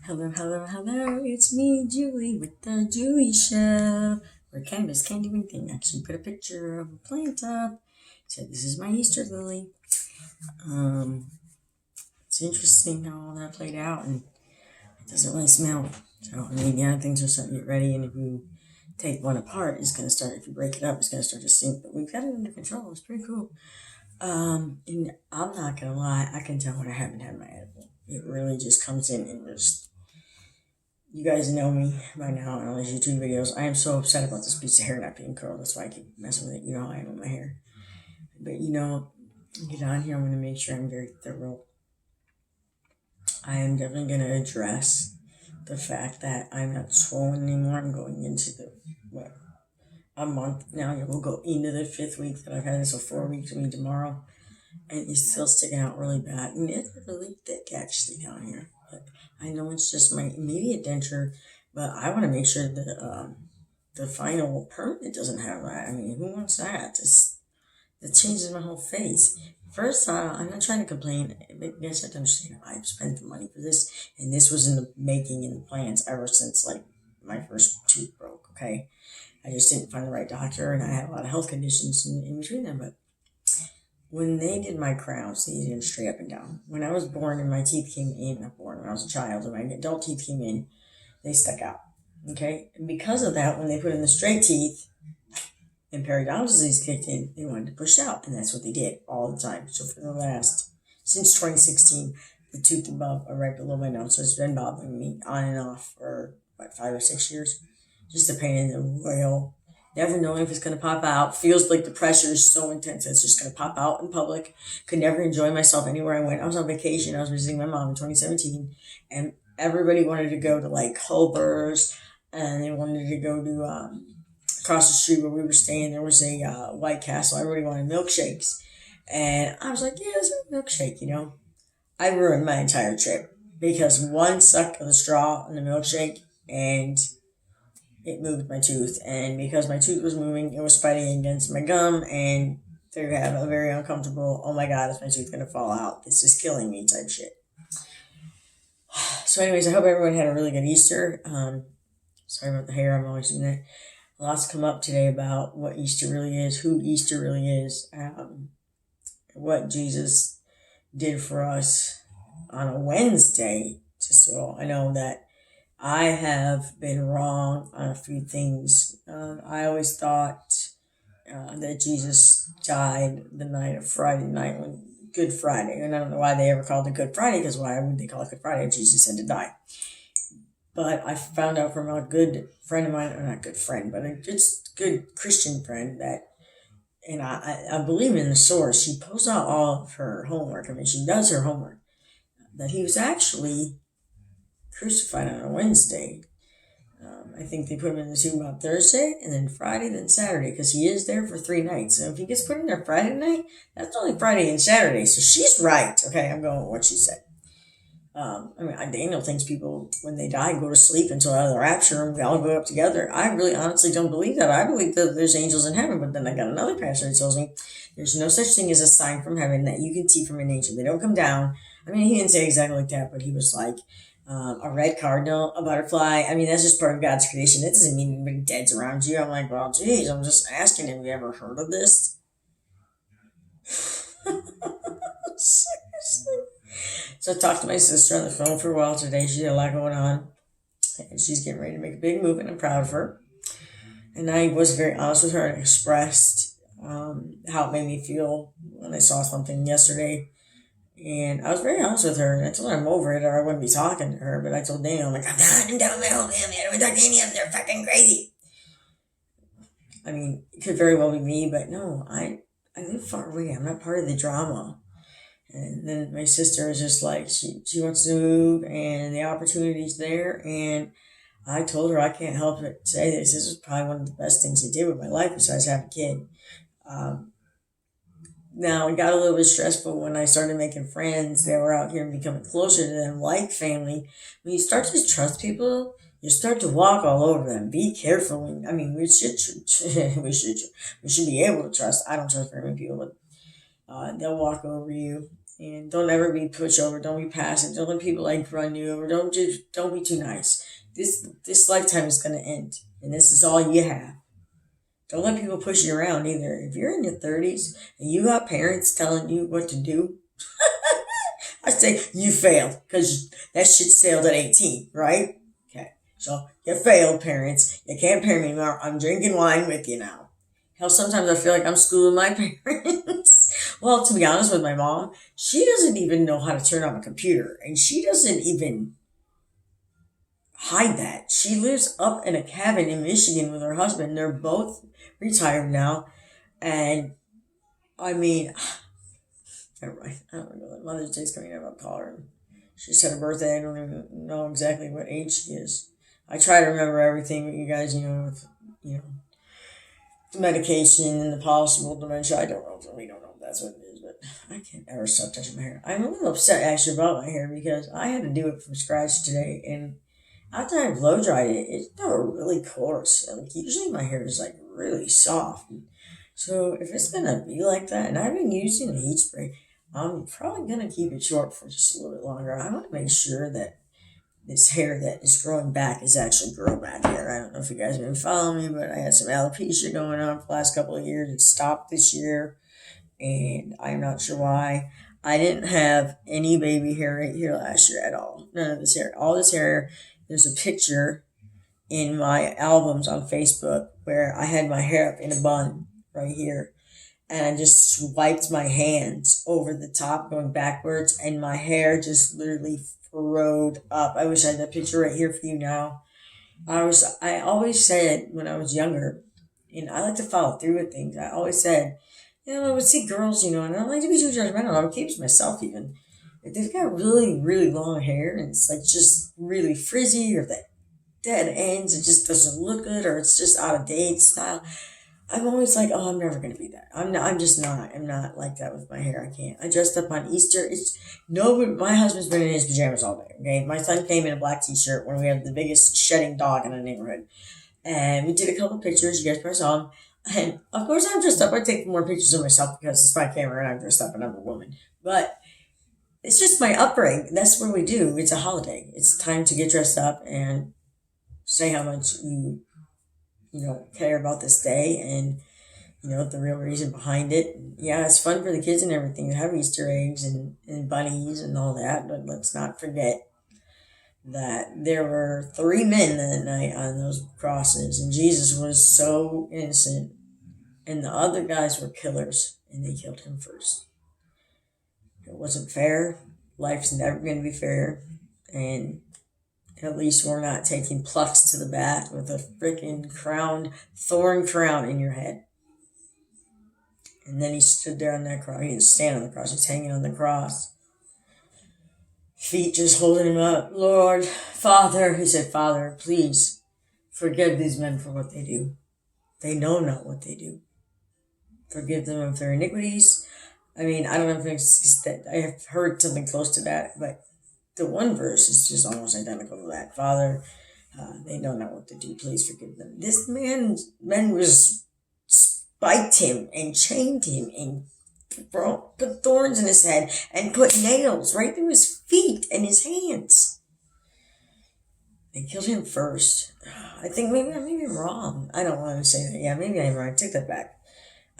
Hello, hello, hello. It's me, Julie, with the Julie Show. Where Candace can't do anything. Actually, put a picture of a plant up. Said, "This is my Easter lily." Um, it's interesting how all that played out, and it doesn't really smell. So, things are starting to get ready, and if you take one apart, it's going to start, if you break it up, it's going to start to sink. But we've got it under control. It's pretty cool. And I'm not going to lie, I can tell when I haven't had my edible. It really just comes in and just, you guys know me by now in all these YouTube videos. I am so upset about this piece of hair not being curled. That's why I keep messing with it. You know how I am with my hair. But get on here. I'm going to make sure I'm very thorough. I am definitely going to address the fact that I'm not swollen anymore. I'm going into a month now. We'll go into the 5th week that I've had this, so 4 weeks will be tomorrow. And it's still sticking out really bad. And it's really thick actually down here. But I know it's just my immediate denture, but I want to make sure that the final permanent doesn't have that. I mean, who wants that? It changes my whole face. First, I'm not trying to complain, but you guys have to understand, I've spent the money for this, and this was in the making, in the plans ever since like my first tooth broke. Okay, I just didn't find the right doctor, and I had a lot of health conditions in between them. But when they did my crowns, they did them straight up and down. When I was born and my teeth came in, not born, when I was a child, and my adult teeth came in, they stuck out. Okay, and because of that, when they put in the straight teeth and periodontal disease kicked in, they wanted to push out, and that's what they did all the time. So since 2016, the tooth above, right below my nose, so it's been bothering me on and off for 5 or 6 years. Just a pain in the royal. Never knowing if it's going to pop out. Feels like the pressure is so intense it's just going to pop out in public. Could never enjoy myself anywhere I went. I was on vacation. I was visiting my mom in 2017, and everybody wanted to go to like Culver's, and they wanted to go to across the street where we were staying. There was a White Castle. Everybody wanted milkshakes, and I was like, "Yeah, let's have a milkshake." I ruined my entire trip because one suck of the straw in the milkshake, and it moved my tooth, and because my tooth was moving, it was fighting against my gum, and they have a very uncomfortable, oh my god, is my tooth gonna fall out? This is killing me type shit. So anyways, I hope everyone had a really good Easter. Sorry about the hair, I'm always doing that. Lots come up today about what Easter really is, who Easter really is, what Jesus did for us on a Wednesday. I know that I have been wrong on a few things. I always thought that Jesus died the night of Friday night, when Good Friday. And I don't know why they ever called it Good Friday, because why would they call it Good Friday if Jesus had to die? But I found out from a good friend of mine, or not good friend, but a good Christian friend, that, and I believe in the source, she posts out all of her homework. I mean, she does her homework. That he was actually crucified on a Wednesday. I think they put him in the tomb on Thursday, and then Friday, then Saturday, because he is there for 3 nights. So if he gets put in there Friday night, that's only Friday and Saturday. So she's right. Okay, I'm going with what she said. Daniel thinks people, when they die, go to sleep until out of the rapture, and we all go up together. I really honestly don't believe that. I believe that there's angels in heaven, but then I got another pastor that tells me there's no such thing as a sign from heaven that you can see from an angel. They don't come down. I mean, he didn't say exactly like that, but he was like, a red cardinal, a butterfly. I mean, that's just part of God's creation. That doesn't mean anybody dead's around you. I'm like, well, geez, I'm just asking, have you ever heard of this? Seriously. So I talked to my sister on the phone for a while today. She had a lot going on, and she's getting ready to make a big move, and I'm proud of her. And I was very honest with her and expressed how it made me feel when I saw something yesterday. And I was very honest with her, and I told her I'm over it, or I wouldn't be talking to her. But I told Daniel, I'm like, I'm done with my whole family. I don't want to talk to any of them. They're fucking crazy. I mean, it could very well be me, but no, I live far away. I'm not part of the drama. And then my sister is just like, she wants to move, and the opportunity's there. And I told her I can't help but say this. This is probably one of the best things I did with my life besides having a kid. Now, it got a little bit stressful when I started making friends that were out here and becoming closer to them, like family. When you start to trust people, you start to walk all over them. Be careful. I mean, we should be able to trust. I don't trust very many people, but they'll walk over you. And don't ever be pushover. Don't be passive. Don't let people like run you over. Don't be too nice. This lifetime is gonna end, and this is all you have. Don't let people push you around either. If you're in your 30s and you got parents telling you what to do, I say you failed because that shit sailed at 18, right? Okay, so you failed, parents. You can't parent me anymore. I'm drinking wine with you now. Hell, sometimes I feel like I'm schooling my parents. Well, to be honest with my mom, she doesn't even know how to turn on a computer, and she doesn't even hide that. She lives up in a cabin in Michigan with her husband. They're both retired now, and I mean, never mind. I don't know. Mother's Day's coming up. I'll call her. She said her birthday. I don't even know exactly what age she is. I try to remember everything, but you guys, with, the medication and the possible dementia. I don't know. We don't know if that's what it is, but I can't ever stop touching my hair. I'm a little upset actually about my hair because I had to do it from scratch today, and after I blow dried it, it got really coarse. Like usually my hair is like really soft. So if it's gonna be like that, and I've been using the heat spray, I'm probably gonna keep it short for just a little bit longer. I want to make sure that this hair that is growing back is actually grow back hair. I don't know if you guys have been following me, but I had some alopecia going on for the last couple of years. It stopped this year, and I'm not sure why. I didn't have any baby hair right here last year at all. None of this hair. All this hair, there's a picture in my albums on Facebook where I had my hair up in a bun right here. And I just swiped my hands over the top going backwards, and my hair just literally furrowed up. I wish I had that picture right here for you now. I always said when I was younger, and I like to follow through with things, I always said, I would see girls, and I don't like to be too judgmental. I would keep to myself even. If they've got really, really long hair and it's like just really frizzy, or that dead ends, it just doesn't look good, or it's just out of date style. I'm always like, oh, I'm never going to be that. I'm not like that with my hair. I can't. I dressed up on Easter. My husband's been in his pajamas all day. Okay. My son came in a black t-shirt when we had the biggest shedding dog in the neighborhood. And we did a couple pictures. You guys probably saw them. And of course I'm dressed up. I take more pictures of myself because it's my camera and I'm dressed up and I'm a woman. But it's just my upbringing. That's what we do. It's a holiday. It's time to get dressed up and say how much you care about this day and, the real reason behind it. Yeah, it's fun for the kids and everything to have Easter eggs and bunnies and all that, but let's not forget that there were 3 men that night on those crosses, and Jesus was so innocent, and the other guys were killers, and they killed him first. It wasn't fair. Life's never going to be fair, and at least we're not taking plucks to the back with a freaking thorn crown in your head. And then he stood there on that cross. He didn't stand on the cross. He's hanging on the cross. Feet just holding him up. Lord, Father. He said, Father, please forgive these men for what they do. They know not what they do. Forgive them of their iniquities. I mean, I don't know if it's that I have heard something close to that, but the one verse is just almost identical to that. Father, they know not what to do. Please forgive them. This man was spiked him and chained him and put thorns in his head and put nails right through his feet and his hands. They killed him first. I think maybe I'm wrong. I don't want to say that. Yeah, maybe I'm wrong. I take that back.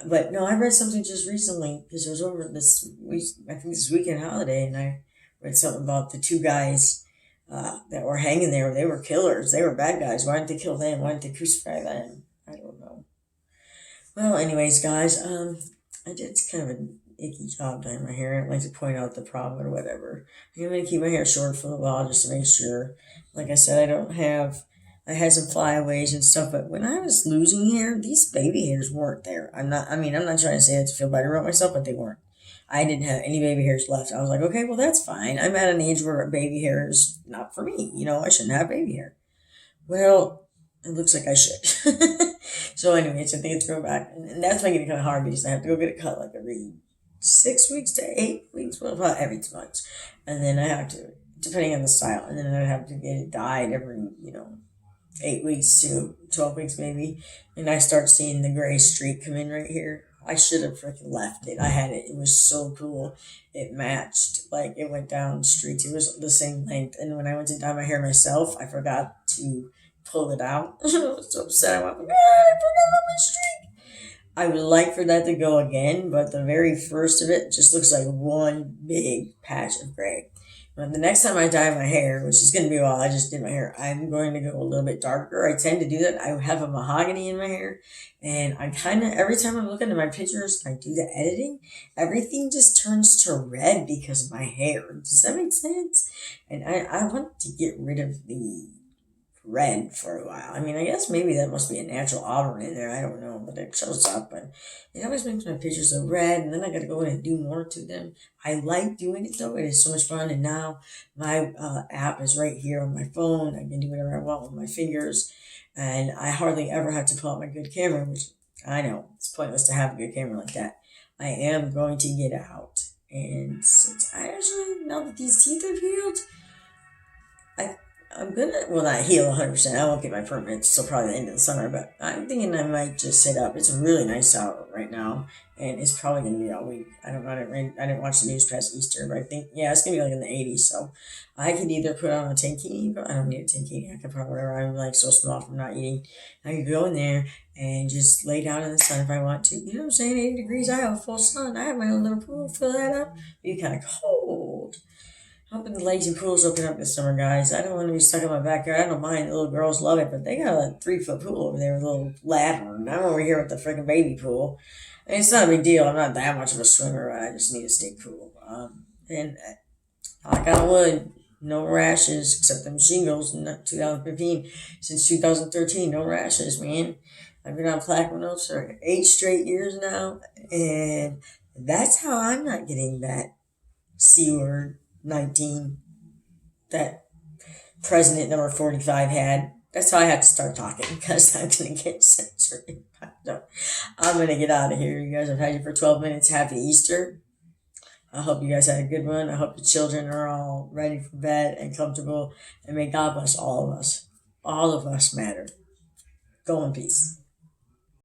But no, I read something just recently because it was over this week, I think this weekend holiday, and I read something about the 2 guys that were hanging there. They were killers. They were bad guys. Why didn't they kill them? Why didn't they crucify them? I don't know. Well, anyways, guys, I did kind of an icky job dyeing my hair. I'd like to point out the problem or whatever. I'm going to keep my hair short for a while just to make sure. Like I said, I had some flyaways and stuff, but when I was losing hair, these baby hairs weren't there. I'm not trying to say that to feel better about myself, but they weren't. I didn't have any baby hairs left. I was like, okay, well, that's fine. I'm at an age where baby hair is not for me. I shouldn't have baby hair. Well, it looks like I should. So anyways, I think it's growing back. And that's making it kind of hard because I have to go get it cut like every 6 weeks to 8 weeks. Well, about every 2 months. And then I have to, depending on the style, and then I have to get it dyed every, 8 weeks to 12 weeks maybe. And I start seeing the gray streak come in right here. I should have freaking left it. I had it. It was so cool. It matched. Like, it went down the streets. It was the same length. And when I went to dye my hair myself, I forgot to pull it out. I was so upset. I went, "God, I forgot about my streak." I would like for that to go again, but the very first of it just looks like one big patch of gray. But the next time I dye my hair, which is going to be a while, I just did my hair, I'm going to go a little bit darker. I tend to do that. I have a mahogany in my hair, and I kind of, every time I'm looking at my pictures, I do the editing, everything just turns to red because of my hair. Does that make sense? And I want to get rid of the red for a while. I mean, I guess maybe that must be a natural auburn in there. I don't know, but it shows up. But it always makes my pictures so red, and then I got to go in and do more to them. I like doing it though. It is so much fun. And now my app is right here on my phone. I can do whatever I want with my fingers, and I hardly ever have to pull out my good camera, which I know it's pointless to have a good camera like that. I am going to get out, and since I actually, now that these teeth have healed, I'm gonna, well, not heal 100%. I won't get my permits till probably the end of the summer, but I'm thinking I might just sit up. It's really nice out right now, and it's probably gonna be all week. I don't know. I didn't watch the news past Easter, but I think, yeah, it's gonna be like in the 80s. So I could either put on a tankini, but I don't need a tankini. I could put on whatever. I'm like so small from not eating. I could go in there and just lay down in the sun if I want to. You know what I'm saying? 80 degrees. I have a full sun. I have my own little pool. Fill that up. Be kind of cold. Hoping the lakes and pools open up this summer, guys. I don't want to be stuck in my backyard. I don't mind. The little girls love it, but they got a 3-foot pool over there with a little ladder. And I'm over here with the freaking baby pool. And it's not a big deal. I'm not that much of a swimmer. I just need to stay cool. And knock on wood, no rashes except them shingles in 2015. Since 2013, no rashes, man. I've been on Plaquenil for 8 straight years now. And that's how I'm not getting that C word 19 that president number 45 had. That's how I have to start talking because I'm going to get censored. I'm going to get out of here. You guys have had you for 12 minutes. Happy Easter. I hope you guys had a good one. I hope the children are all ready for bed and comfortable. And may God bless all of us. All of us matter. Go in peace.